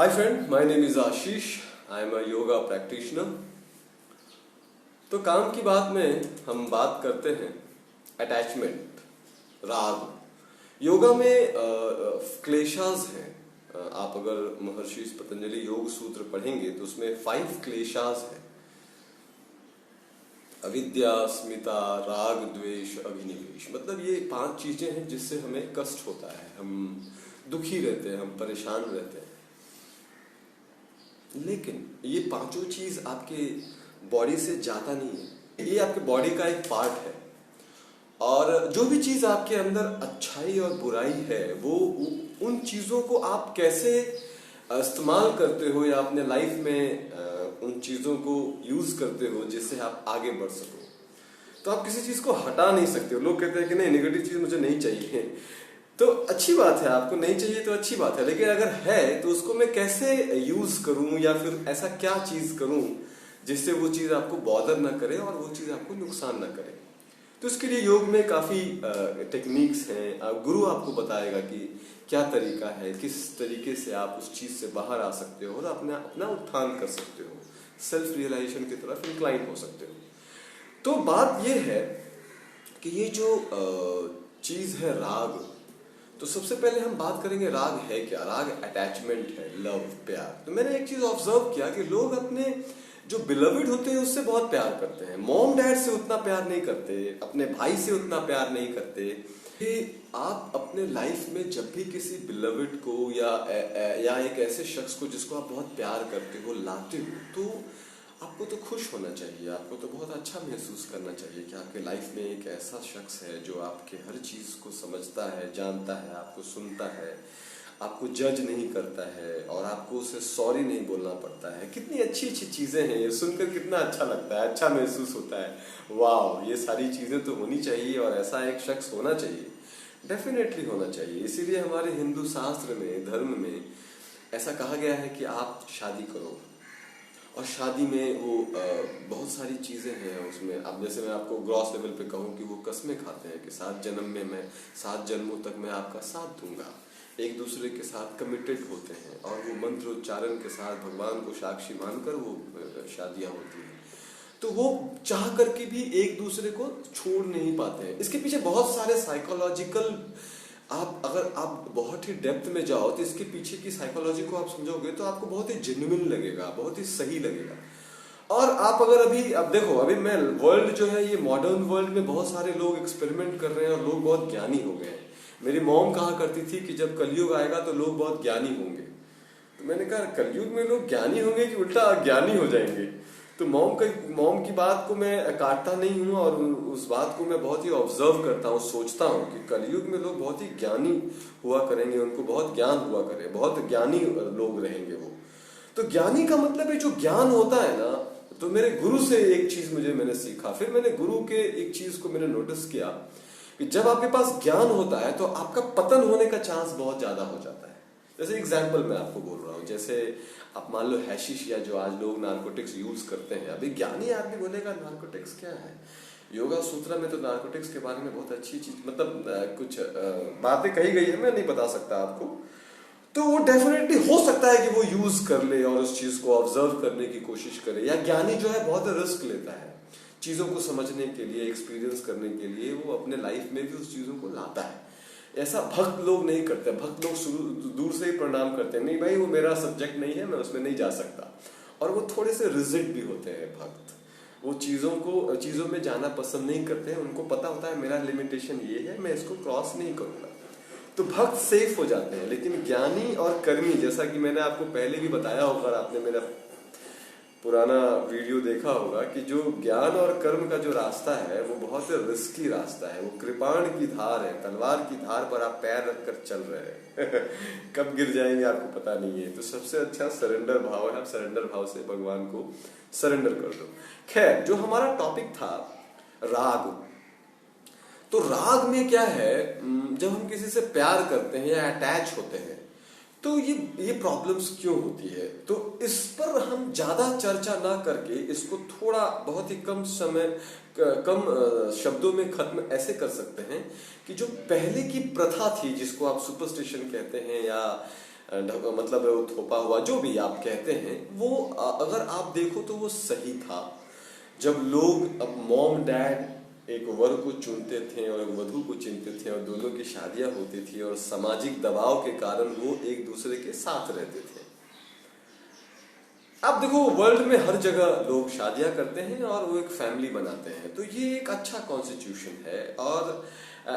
Hi friend, my name is Ashish. I am a yoga practitioner. तो काम की बात में हम बात करते हैं अटैचमेंट, राग। योगा में क्लेशास हैं। आप अगर महर्षि पतंजलि योग सूत्र पढ़ेंगे तो उसमें 5 क्लेशास हैं। अविद्या, अस्मिता, राग, द्वेष, अभिनिवेश। मतलब ये 5 चीजें हैं जिससे हमें कष्ट होता है, हम दुखी रहते हैं, हम परेशान रहते हैं। लेकिन ये पांचों चीज आपके बॉडी से जाता नहीं है, ये आपके बॉडी का एक पार्ट है। और जो भी चीज आपके अंदर अच्छाई और बुराई है, वो उन चीजों को आप कैसे इस्तेमाल करते हो या अपने लाइफ में उन चीजों को यूज करते हो जिससे आप आगे बढ़ सको। तो आप किसी चीज को हटा नहीं सकते हो। लोग कहते हैं कि नहीं, नेगेटिव चीज मुझे नहीं चाहिए, तो अच्छी बात है, आपको नहीं चाहिए तो अच्छी बात है। लेकिन अगर है तो उसको मैं कैसे यूज करूं या फिर ऐसा क्या चीज करूं जिससे वो चीज आपको बॉदर ना करे और वो चीज आपको नुकसान ना करे। तो इसके लिए योग में काफी टेक्निक्स हैं। गुरु आपको बताएगा कि क्या तरीका है, किस तरीके से आप उस चीज से बाहर आ सकते हो और अपना उत्थान कर सकते हो, सेल्फ रियलाइजेशन की तरफ इंक्लाइन हो सकते हो। तो बात यह है कि ये जो चीज है राग, तो सबसे पहले हम बात करेंगे राग है क्या। राग अटैचमेंट है, लव, प्यार। तो मैंने एक चीज ऑब्जर्व किया कि लोग अपने जो बिलविड होते हैं उससे बहुत प्यार करते हैं, मॉम डैड से उतना प्यार नहीं करते, अपने भाई से उतना प्यार नहीं करते। कि आप अपने लाइफ में जब भी किसी बिलविड को या एक ऐसे शख्स को जिसको आप बहुत प्यार करते हो लाते हो, तो आपको तो खुश होना चाहिए, आपको तो बहुत अच्छा महसूस करना चाहिए कि आपके लाइफ में एक ऐसा शख्स है जो आपके हर चीज को समझता है, जानता है, आपको सुनता है, आपको जज नहीं करता है और आपको उसे सॉरी नहीं बोलना पड़ता है। कितनी अच्छी अच्छी चीजें हैं, ये सुनकर कितना अच्छा लगता है, अच्छा महसूस होता है। वाह, ये सारी चीजें तो होनी चाहिए और ऐसा एक शख्स होना चाहिए, डेफिनेटली होना चाहिए। इसीलिए हमारे हिंदू शास्त्र में, धर्म में ऐसा कहा गया है कि आप शादी करो। और शादी में वो बहुत सारी चीजें हैं उसमें। अब जैसे मैं आपको ग्रॉस लेवल पे कहूँ कि वो कस्में खाते हैं कि 7 जन्म में मैं 7 जन्मों तक मैं आपका साथ दूंगा, एक दूसरे के साथ कमिटेड होते हैं और वो मंत्र उच्चारण के साथ भगवान को साक्षी मानकर वो शादियां होती हैं। तो वो चाह करके भी एक दूसरे को छोड़ नहीं पाते हैं। इसके पीछे बहुत सारे साइकोलॉजिकल, अगर आप बहुत ही डेप्थ में जाओ तो इसके पीछे की साइकोलॉजी को आप समझोगे तो आपको बहुत ही जेन्युइन लगेगा, बहुत ही सही लगेगा। और आप अगर अब देखो, अभी मैं वर्ल्ड जो है, ये मॉडर्न वर्ल्ड में बहुत सारे लोग एक्सपेरिमेंट कर रहे हैं और लोग बहुत ज्ञानी हो गए हैं। मेरी मॉम कहा करती थी कि जब कलयुग आएगा तो लोग बहुत ज्ञानी होंगे। तो मैंने कहा कलयुग में लोग ज्ञानी होंगे कि उल्टा अज्ञानी हो जाएंगे। तो मॉम की बात को मैं काटता नहीं हूँ और उस बात को मैं बहुत ही ऑब्जर्व करता हूँ, सोचता हूँ कि कलयुग में लोग बहुत ही ज्ञानी हुआ करेंगे, उनको बहुत ज्ञान हुआ करे, बहुत ज्ञानी लोग रहेंगे वो। तो ज्ञानी का मतलब है जो ज्ञान होता है ना। तो मेरे गुरु से एक चीज मैंने सीखा, फिर मैंने गुरु के एक चीज को मैंने नोटिस किया कि जब आपके पास ज्ञान होता है तो आपका पतन होने का चांस बहुत ज्यादा हो जाता है। जैसे एग्जाम्पल मैं आपको बोल रहा हूँ, जैसे आप मान लो हैशिश या जो आज लोग नार्कोटिक्स यूज करते हैं। अभी ज्ञानी आदमी बोलेगा नार्कोटिक्स क्या है। योगा सूत्र में तो नार्कोटिक्स के बारे में बहुत अच्छी चीज, मतलब कुछ बातें कही गई है, मैं नहीं बता सकता आपको। तो वो डेफिनेटली हो सकता है कि वो यूज कर ले और उस चीज को ऑब्जर्व करने की कोशिश करे। या ज्ञानी जो है बहुत रिस्क लेता है चीजों को समझने के लिए, एक्सपीरियंस करने के लिए, वो अपने लाइफ में भी उस चीजों को लाता है। ऐसा भक्त लोग नहीं करते। भक्त लोग दूर से ही प्रणाम करते हैं, नहीं भाई वो मेरा सब्जेक्ट नहीं है, मैं उसमें नहीं जा सकता। और वो थोड़े से रिजिड भी होते हैं भक्त, वो चीजों में जाना पसंद नहीं करते हैं। उनको पता होता है मेरा लिमिटेशन ये है, मैं इसको क्रॉस नहीं करूंगा। तो भक्त सेफ हो जाते हैं। लेकिन ज्ञानी और कर्मी, जैसा कि मैंने आपको पहले भी बताया होगा, आपने मेरा पुराना वीडियो देखा होगा कि जो ज्ञान और कर्म का जो रास्ता है वो बहुत रिस्की रास्ता है। वो कृपाण की धार है, तलवार की धार पर आप पैर रखकर चल रहे हैं कब गिर जाएंगे आपको पता नहीं है। तो सबसे अच्छा सरेंडर भाव है, आप सरेंडर भाव से भगवान को सरेंडर कर दो। खैर, जो हमारा टॉपिक था राग, तो राग में क्या है, जब हम किसी से प्यार करते हैं या अटैच होते हैं तो ये प्रॉब्लम्स क्यों होती है। तो इस पर हम ज्यादा चर्चा ना करके इसको थोड़ा बहुत ही कम शब्दों में खत्म ऐसे कर सकते हैं कि जो पहले की प्रथा थी, जिसको आप सुपरस्टिशन कहते हैं या मतलब वो थोपा हुआ जो भी आप कहते हैं, वो अगर आप देखो तो वो सही था। जब लोग, अब मॉम डैड एक वर को चुनते थे और एक वधू को चुनते थे और दोनों की शादियां होती थी और सामाजिक दबाव के कारण वो एक दूसरे के साथ रहते थे। अब देखो वर्ल्ड में हर जगह लोग शादियां करते हैं और वो एक फैमिली बनाते हैं, तो ये एक अच्छा कॉन्स्टिट्यूशन है। और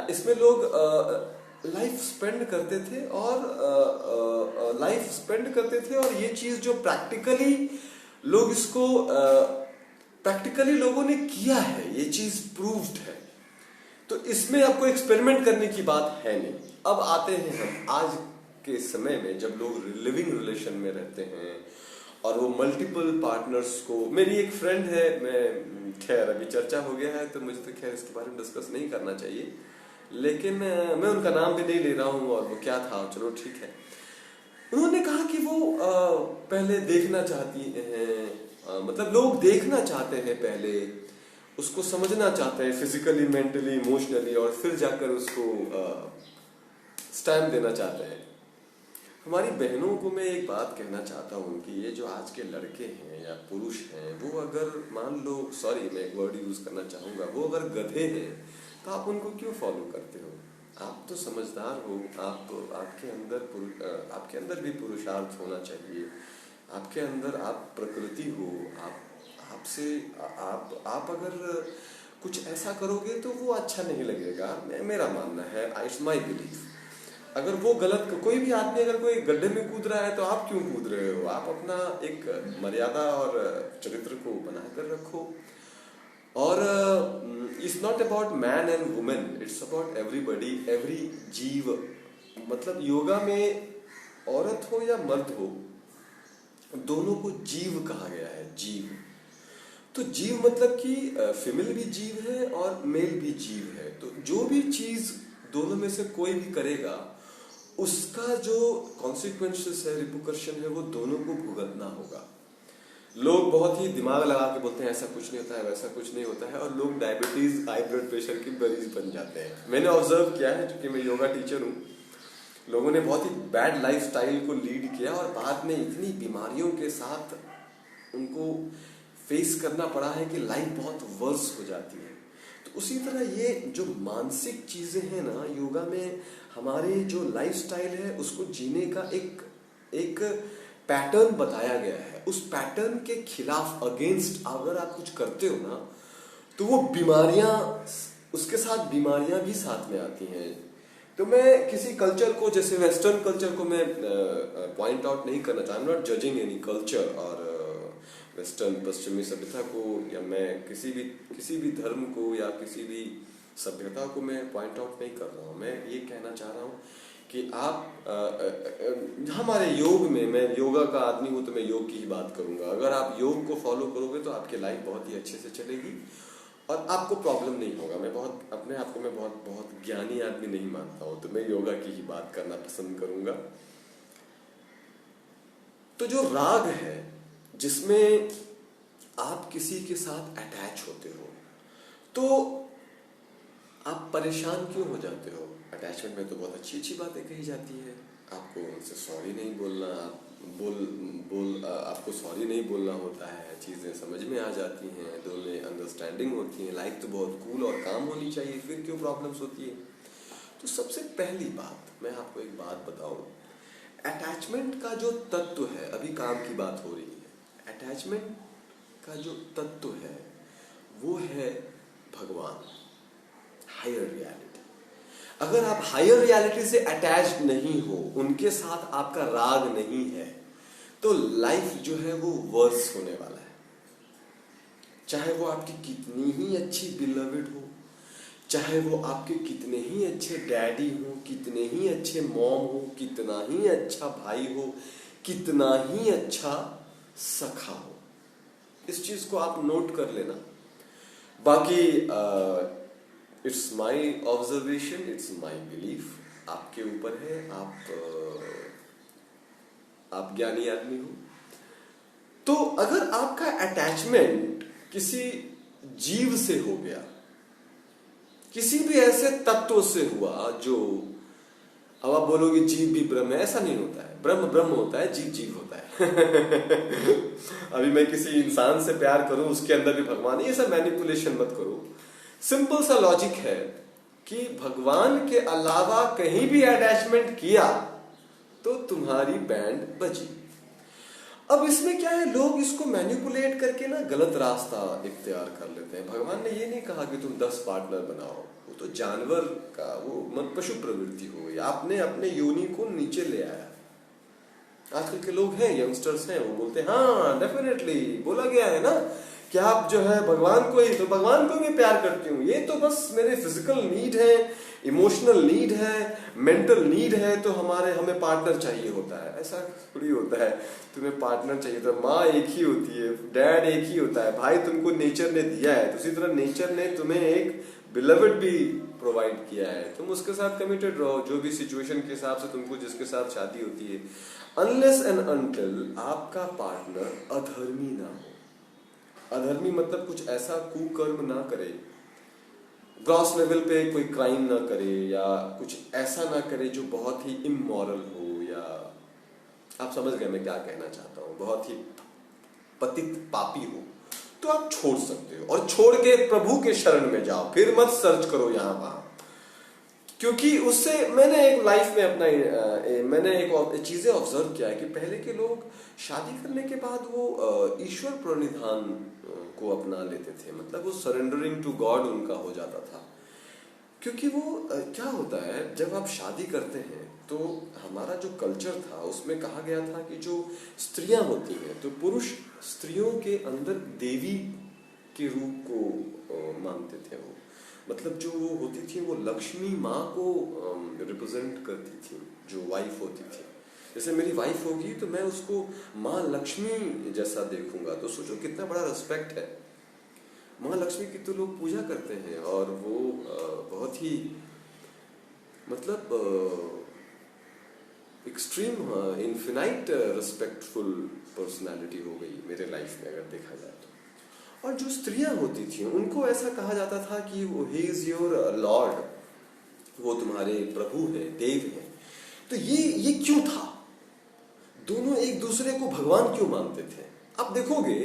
इसमें लोग लाइफ स्पेंड करते थे और ये चीज जो प्रैक्टिकली लोग इसको प्रैक्टिकली लोगों ने किया है, ये चीज प्रूव्ड है। तो इसमें आपको एक्सपेरिमेंट करने की बात है नहीं। अब आते हैं हम आज के समय में, जब लोग लिविंग रिलेशन में रहते हैं और वो मल्टीपल पार्टनर्स को, मेरी एक फ्रेंड है, मैं खैर अभी चर्चा हो गया है तो मुझे तो खैर इसके बारे में डिस्कस नहीं करना चाहिए, लेकिन मैं उनका नाम भी नहीं ले रहा हूँ और वो क्या था, चलो ठीक है। उन्होंने कहा कि वो पहले देखना चाहती हैं, मतलब लोग देखना चाहते हैं पहले, उसको समझना चाहते हैं फिजिकली, मेंटली, इमोशनली, और फिर जाकर उसको स्टैम्प देना चाहते हैं। हमारी बहनों को मैं एक बात कहना चाहता हूँ कि ये जो आज के लड़के हैं या पुरुष हैं, वो अगर मान लो, सॉरी मैं एक वर्ड यूज करना चाहूंगा, वो अगर गधे हैं तो आप उनको क्यों फॉलो करते हो? आप तो समझदार हो, आपके अंदर भी पुरुषार्थ होना चाहिए, आपके अंदर आप प्रकृति हो, आप अगर कुछ ऐसा करोगे तो वो अच्छा नहीं लगेगा। मेरा मानना है, इट्स माई बिलीफ। अगर वो गलत, कोई भी आदमी अगर कोई गड्ढे में कूद रहा है तो आप क्यों कूद रहे हो? आप अपना एक मर्यादा और चरित्र को बनाकर रखो। और it's not about man and women, it's about everybody, every जीव। मतलब योगा में औरत हो या मर्द हो, दोनों को जीव कहा गया है, जीव। तो जीव मतलब कि फीमेल भी जीव है और मेल भी जीव है। तो जो भी चीज दोनों में से कोई भी करेगा, उसका जो कॉन्सिक्वेंसेस है, रिपोकर्शन है, वो दोनों को भुगतना होगा। लोग बहुत ही दिमाग लगा के बोलते हैं ऐसा कुछ नहीं होता है, वैसा कुछ नहीं होता है, और लोग डायबिटीज, हाई ब्लड प्रेशर की मरीज बन जाते हैं। मैंने ऑब्जर्व किया है, क्योंकि मैं योगा टीचर हूँ, लोगों ने बहुत ही बैड लाइफ स्टाइल को लीड किया और बाद में इतनी बीमारियों के साथ उनको फेस करना पड़ा है कि लाइफ बहुत वर्स हो जाती है। तो उसी तरह ये जो मानसिक चीजें हैं ना, योगा में हमारे जो लाइफ स्टाइल है उसको जीने का एक पैटर्न बताया गया है। उस पैटर्न के खिलाफ, अगेंस्ट अगर आप कुछ करते हो ना, तो वो बीमारियां, उसके साथ बीमारियां भी साथ में आती हैं। तो मैं किसी कल्चर को, जैसे वेस्टर्न कल्चर को मैं पॉइंट आउट नहीं करना चाहता, नॉट जजिंग एनी कल्चर और वेस्टर्न, पश्चिमी सभ्यता को, या मैं किसी भी धर्म को या किसी भी सभ्यता को मैं पॉइंट आउट नहीं कर रहा हूँ। मैं ये कहना चाह रहा हूँ कि आप हमारे योग में, मैं योगा का आदमी हूँ तो मैं योग की ही बात करूंगा। अगर आप योग को फॉलो करोगे तो आपकी लाइफ बहुत ही अच्छे से चलेगी और आपको प्रॉब्लम नहीं होगा। मैं अपने आप को मैं बहुत ज्ञानी आदमी नहीं मानता हूँ, तो मैं योगा की ही बात करना पसंद करूंगा। तो जो राग है, जिसमें आप किसी के साथ अटैच होते हो, तो आप परेशान क्यों हो जाते हो? अटैचमेंट में तो बहुत अच्छी अच्छी बातें कही जाती है। आपको उनसे सॉरी नहीं बोलना, आपको सॉरी नहीं बोलना होता है, चीजें समझ में आ जाती हैं, दोनों में अंडरस्टैंडिंग होती है, लाइफ तो बहुत कूल और काम होनी चाहिए, फिर क्यों प्रॉब्लम्स होती है? तो सबसे पहली बात, मैं आपको एक बात बताऊं, अटैचमेंट का जो तत्व है, अभी काम की बात हो रही है, अटैचमेंट का जो तत्व है वो है भगवान, हायर रियलिटी। अगर आप हायर रियलिटी से अटैच नहीं हो, उनके साथ आपका राग नहीं है, तो लाइफ जो है वो वर्स होने वाला है। चाहे वो आपकी कितनी ही अच्छी बिलवेड हो, चाहे वो आपके कितने ही अच्छे डैडी हो, कितने ही अच्छे मॉम हो, कितना ही अच्छा भाई हो, कितना ही अच्छा सखा हो, इस चीज को आप नोट कर लेना। बाकी it's my observation, it's my belief, आपके ऊपर है। आप ज्ञानी आदमी हो, तो अगर आपका अटैचमेंट किसी जीव से हो गया, किसी भी ऐसे तत्व से हुआ जो, अब आप बोलोगे जीव भी ब्रह्म है, ऐसा नहीं होता है। ब्रह्म ब्रह्म होता है, जीव जीव होता है। अभी मैं किसी इंसान से प्यार करूं, उसके अंदर भी भगवान है, ये सब मैनिपुलेशन मत करो। सिंपल सा लॉजिक है कि भगवान के अलावा कहीं भी अटैचमेंट किया तो तुम्हारी बैंड बजी। अब इसमें क्या है, लोग इसको मैनिपुलेट करके ना गलत रास्ता इख्तियार कर लेते हैं। भगवान ने ये नहीं कहा कि तुम 10 पार्टनर बनाओ, वो तो जानवर का वो पशु प्रवृत्ति हो गई। आपने अपने योनि को नीचे ले आया। आजकल के लोग हैं, यंगस्टर्स हैं, वो बोलते हैं हाँ डेफिनेटली बोला गया है ना कि आप जो है भगवान को ही, तो भगवान को मैं प्यार करती हूँ, ये तो बस मेरे फिजिकल नीड है, इमोशनल नीड है, मेंटल नीड है, तो हमें पार्टनर चाहिए होता है। ऐसा थोड़ी होता है तुम्हें पार्टनर चाहिए, तो माँ एक ही होती है, डैड एक ही होता है, भाई तुमको नेचर ने दिया है, तो उसी तरह नेचर ने तुम्हें एक बिलवड भी प्रोवाइड किया है, तुम उसके साथ कमिटेड रहो, जो भी सिचुएशन के हिसाब से तुमको जिसके साथ शादी होती है, अनलेस एंड अनटिल आपका पार्टनर अधर्मी ना हो। अधर्मी मतलब कुछ ऐसा कुकर्म ना करे, ग्रॉस लेवल पे कोई क्राइम ना करे, या कुछ ऐसा ना करे जो बहुत ही इमोरल हो, या आप समझ गए मैं क्या कहना चाहता हूं, बहुत ही पतित पापी हो, तो आप छोड़ सकते हो। और छोड़ के प्रभु के शरण में जाओ, फिर मत सर्च करो यहां वहां, क्योंकि उससे मैंने एक लाइफ में अपना मैंने एक चीजें ऑब्जर्व किया है कि पहले के लोग शादी करने के बाद वो ईश्वर प्रणिधान को अपना लेते थे, मतलब वो सरेंडरिंग टू गॉड उनका हो जाता था। क्योंकि वो क्या होता है, जब आप शादी करते हैं तो हमारा जो कल्चर था उसमें कहा गया था कि जो स्त्रियां होती हैं, तो पुरुष स्त्रियों के अंदर देवी के रूप को मानते थे। वो मतलब जो वो होती थी वो लक्ष्मी माँ को रिप्रेजेंट करती थी, जो वाइफ होती थी। जैसे मेरी वाइफ होगी तो मैं उसको माँ लक्ष्मी जैसा देखूंगा, तो सोचो कितना बड़ा रिस्पेक्ट है। माँ लक्ष्मी की तो लोग पूजा करते हैं, और वो बहुत ही मतलब एक्सट्रीम इन्फिनाइट रिस्पेक्टफुल पर्सनालिटी हो गई मेरे लाइफ में अगर देखा जाए तो। और जो स्त्रियां होती थी उनको ऐसा कहा जाता था कि वो ही इज योर लॉर्ड, वो तुम्हारे प्रभु हैं, देव हैं। तो ये क्यों था? दोनों एक दूसरे को भगवान क्यों मानते थे? आप देखोगे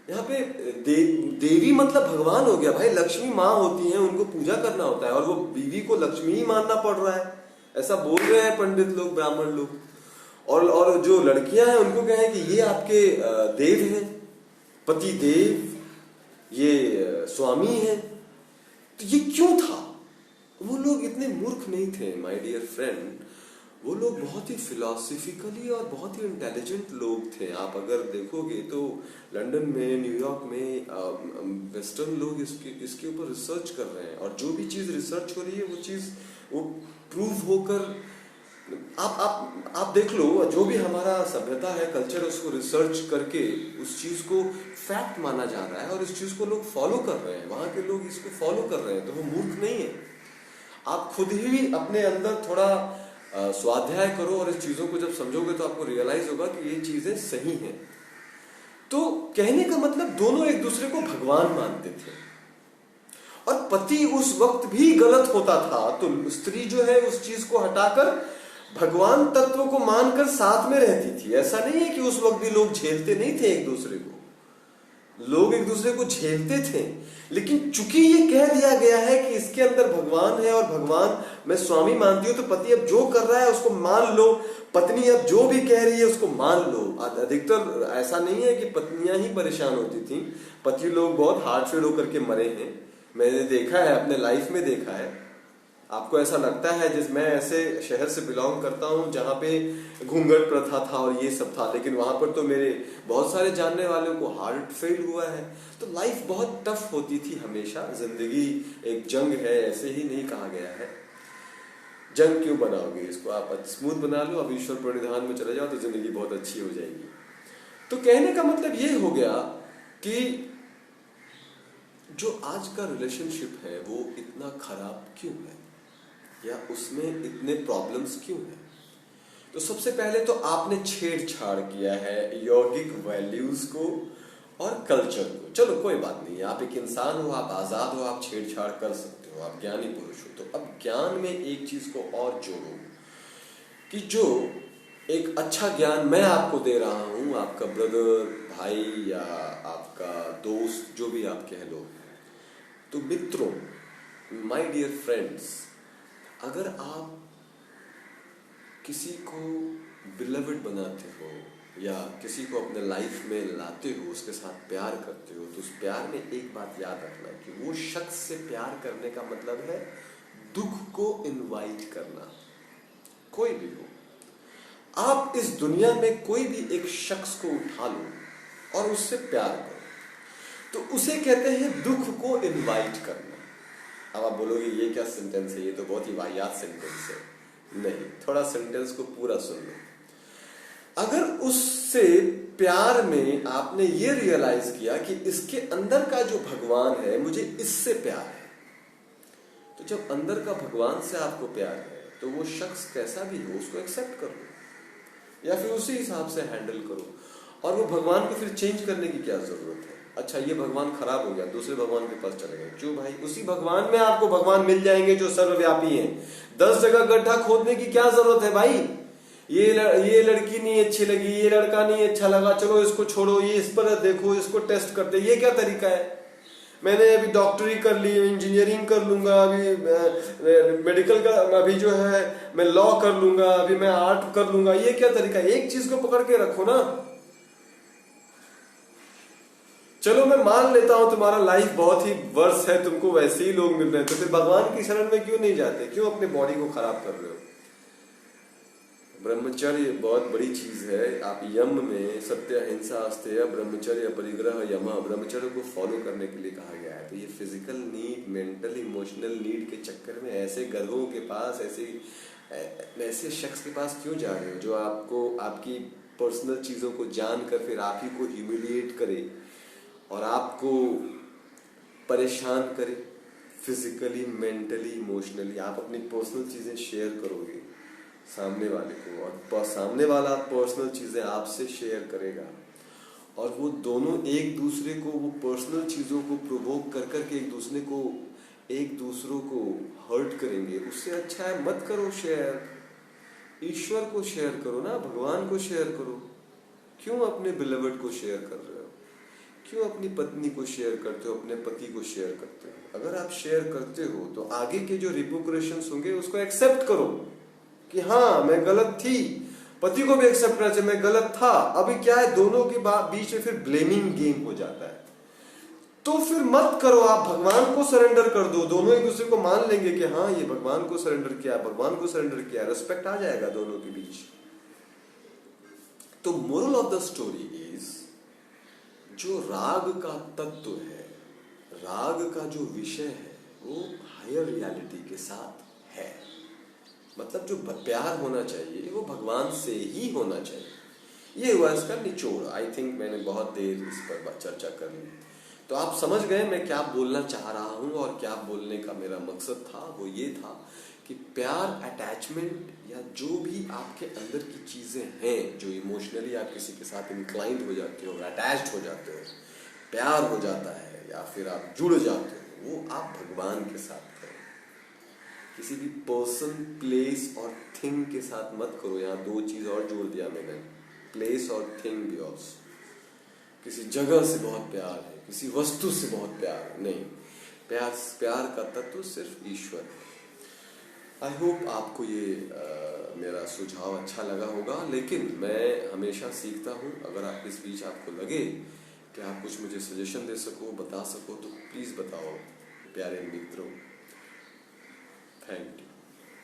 यहाँ पे देवी मतलब भगवान हो गया भाई, लक्ष्मी माँ होती हैं, उनको पूजा करना होता है, और वो बीवी को लक्ष्मी ही मानना पड़ रहा है, ऐसा बोल रहे हैं पंडित लोग, ब्राह्मण लोग। और जो लड़कियां हैं उनको कहें कि ये आपके देव हैं, पति देव, ये स्वामी है। तो ये क्यों था? वो लोग इतने मूर्ख नहीं थे माय डियर फ्रेंड, वो लोग बहुत ही फिलोसफिकली और बहुत ही इंटेलिजेंट लोग थे। आप अगर देखोगे तो लंदन में, न्यूयॉर्क में वेस्टर्न लोग इसके ऊपर रिसर्च कर रहे हैं, और जो भी चीज रिसर्च हो रही है वो चीज वो प्रूव होकर आप देख लो, जो भी हमारा सभ्यता है, कल्चर, उसको रिसर्च करके उस चीज को फैक्ट माना जा रहा है, और इस चीज को लोग फॉलो कर रहे हैं, वहां के लोग इसको फॉलो कर रहे हैं, तो वो मूर्ख नहीं है। आप खुद ही अपने अंदर थोड़ा स्वाध्याय करो, और इस चीजों को जब समझोगे तो आपको रियलाइज होगा कि ये चीजें सही हैं। तो कहने का मतलब दोनों एक दूसरे को भगवान मानते थे, और पति उस वक्त भी गलत होता था तो स्त्री जो है उस चीज को हटाकर भगवान तत्व को मानकर साथ में रहती थी। ऐसा नहीं है कि उस वक्त भी लोग झेलते नहीं थे एक दूसरे को, लोग एक दूसरे को झेलते थे, लेकिन चूंकि ये कह दिया गया है कि इसके अंदर भगवान है और भगवान मैं स्वामी मानती हूं, तो पति अब जो कर रहा है उसको मान लो, पत्नी अब जो भी कह रही है उसको मान लो। अधिकतर ऐसा नहीं है कि पत्नियां ही परेशान होती थी, पति लोग बहुत हार्ट फेल होकर के मरे हैं, मैंने देखा है, अपने लाइफ में देखा है। आपको ऐसा लगता है, जिस मैं ऐसे शहर से बिलोंग करता हूं जहां पे घूंघट प्रथा था और ये सब था, लेकिन वहां पर तो मेरे बहुत सारे जानने वालों को हार्ट फेल हुआ है। तो लाइफ बहुत टफ होती थी हमेशा, जिंदगी एक जंग है, ऐसे ही नहीं कहा गया है। जंग क्यों बनाओगे इसको, आप स्मूथ बना लो, अब ईश्वर प्रणिधान में चले जाओ तो जिंदगी बहुत अच्छी हो जाएगी। तो कहने का मतलब ये हो गया कि जो आज का रिलेशनशिप है वो इतना खराब क्यों है, या उसमें इतने प्रॉब्लम्स क्यों हैं? तो सबसे पहले तो आपने छेड़छाड़ किया है यौगिक वैल्यूज को और कल्चर को। चलो कोई बात नहीं है, आप एक इंसान हो, आप आजाद हो, आप छेड़छाड़ कर सकते हो, आप ज्ञानी पुरुष हो। तो अब ज्ञान में एक चीज को और जोड़ो कि जो एक अच्छा ज्ञान मैं आपको दे रहा हूं, आपका ब्रदर, भाई या आपका दोस्त, जो भी आप कह लो। तो मित्रों, माय डियर फ्रेंड्स, अगर आप किसी को बिलवड बनाते हो या किसी को अपने लाइफ में लाते हो, उसके साथ प्यार करते हो, तो उस प्यार में एक बात याद रखना कि वो शख्स से प्यार करने का मतलब है दुख को इनवाइट करना। कोई भी हो, आप इस दुनिया में कोई भी एक शख्स को उठा लो और उससे प्यार करो, तो उसे कहते हैं दुख को इनवाइट करना। अब आप बोलोगे ये क्या सेंटेंस है, ये तो बहुत ही वाहियात सेंटेंस है। नहीं, थोड़ा सेंटेंस को पूरा सुन लो। अगर उससे प्यार में आपने ये रियलाइज किया कि इसके अंदर का जो भगवान है, मुझे इससे प्यार है, तो जब अंदर का भगवान से आपको प्यार है तो वो शख्स कैसा भी हो उसको एक्सेप्ट करो या फिर उसी हिसाब से हैंडल करो। और वो भगवान को फिर चेंज करने की क्या जरूरत है। अच्छा, ये भगवान खराब हो गया, दूसरे भगवान के पास चले गए, क्यों भाई? उसी भगवान में आपको भगवान मिल जाएंगे जो सर्वव्यापी हैं। 10 जगह गड्ढा खोदने की क्या जरूरत है भाई? ये लड़की नहीं अच्छी लगी, ये लड़का नहीं अच्छा लगा, चलो इसको छोड़ो, ये इस पर देखो, इसको टेस्ट करते, ये क्या तरीका है? मैंने अभी डॉक्टरी कर ली, इंजीनियरिंग कर लूंगा, अभी मेडिकल का, अभी जो है मैं लॉ कर लूंगा, अभी मैं आर्ट कर लूंगा, ये क्या तरीका है? एक चीज को पकड़ के रखो ना। चलो मैं मान लेता हूं तुम्हारा लाइफ बहुत ही वर्स है, तुमको वैसे ही लोग मिल रहे हैं, तो फिर भगवान की शरण में क्यों नहीं जाते? क्यों अपने बॉडी को खराब कर रहे हो? ब्रह्मचर्य बहुत बड़ी चीज है। आप यम में सत्य, अहिंसा, अस्तेय, ब्रह्मचर्य, परिग्रह, यम, ब्रह्मचर्य को फॉलो करने के लिए कहा गया है। तो ये physical need, mental, emotional need के चक्कर में ऐसे गधों के पास, ऐसे शख्स के पास क्यों जा रहे हो जो आपको आपकी पर्सनल चीजों को जानकर फिर आप ही को ह्यूमिलिएट करे और आपको परेशान करे फिजिकली, मेंटली, इमोशनली। आप अपनी पर्सनल चीजें शेयर करोगे सामने वाले को और सामने वाला पर्सनल चीजें आपसे शेयर करेगा और वो दोनों एक दूसरे को वो पर्सनल चीजों को प्रोवोक कर करके एक दूसरों को हर्ट करेंगे। उससे अच्छा है मत करो शेयर। ईश्वर को शेयर करो ना, भगवान को शेयर करो। क्यों अपने बिलवड को शेयर कर रहे हो? क्यों अपनी पत्नी को शेयर करते हो, अपने पति को शेयर करते हो? अगर आप शेयर करते हो तो आगे के जो रिपोक्रेशंस होंगे उसको एक्सेप्ट करो कि हाँ मैं गलत थी। पति को भी एक्सेप्ट करना चाहिए, मैं गलत था। अभी क्या है, दोनों के बीच में फिर ब्लेमिंग गेम हो जाता है। तो फिर मत करो, आप भगवान को सरेंडर कर दो। दोनों एक दूसरे को मान लेंगे कि हाँ ये भगवान को सरेंडर किया, भगवान को सरेंडर किया, रेस्पेक्ट आ जाएगा दोनों के बीच। तो moral of the story is, जो राग का तत्व है, राग का जो विषय है, वो हायर रियलिटी के साथ है। मतलब जो प्यार होना चाहिए वो भगवान से ही होना चाहिए। ये हुआ इसका निचोड़। आई थिंक मैंने बहुत देर इस पर चर्चा कर ली, तो आप समझ गए मैं क्या बोलना चाह रहा हूं और क्या बोलने का मेरा मकसद था। वो ये था कि प्यार, अटैचमेंट या जो भी आपके अंदर की चीजें हैं, जो इमोशनली आप किसी के साथ इंक्लाइंड हो जाते हो, अटैच्ड हो जाते हो, प्यार हो जाता है या फिर आप जुड़ जाते हो, वो आप भगवान के साथ करो। किसी भी पर्सन, प्लेस और थिंग के साथ मत करो। यहाँ 2 चीज और जोड़ दिया मैंने, प्लेस और थिंग भी। और किसी जगह से बहुत प्यार है, किसी वस्तु से बहुत प्यार है, नहीं। प्यार का तत्व सिर्फ ईश्वर है। आई होप आपको ये मेरा सुझाव अच्छा लगा होगा। लेकिन मैं हमेशा सीखता हूँ। अगर आप इस बीच आपको लगे कि आप कुछ मुझे सजेशन दे सको, बता सको, तो प्लीज बताओ प्यारे मित्रों।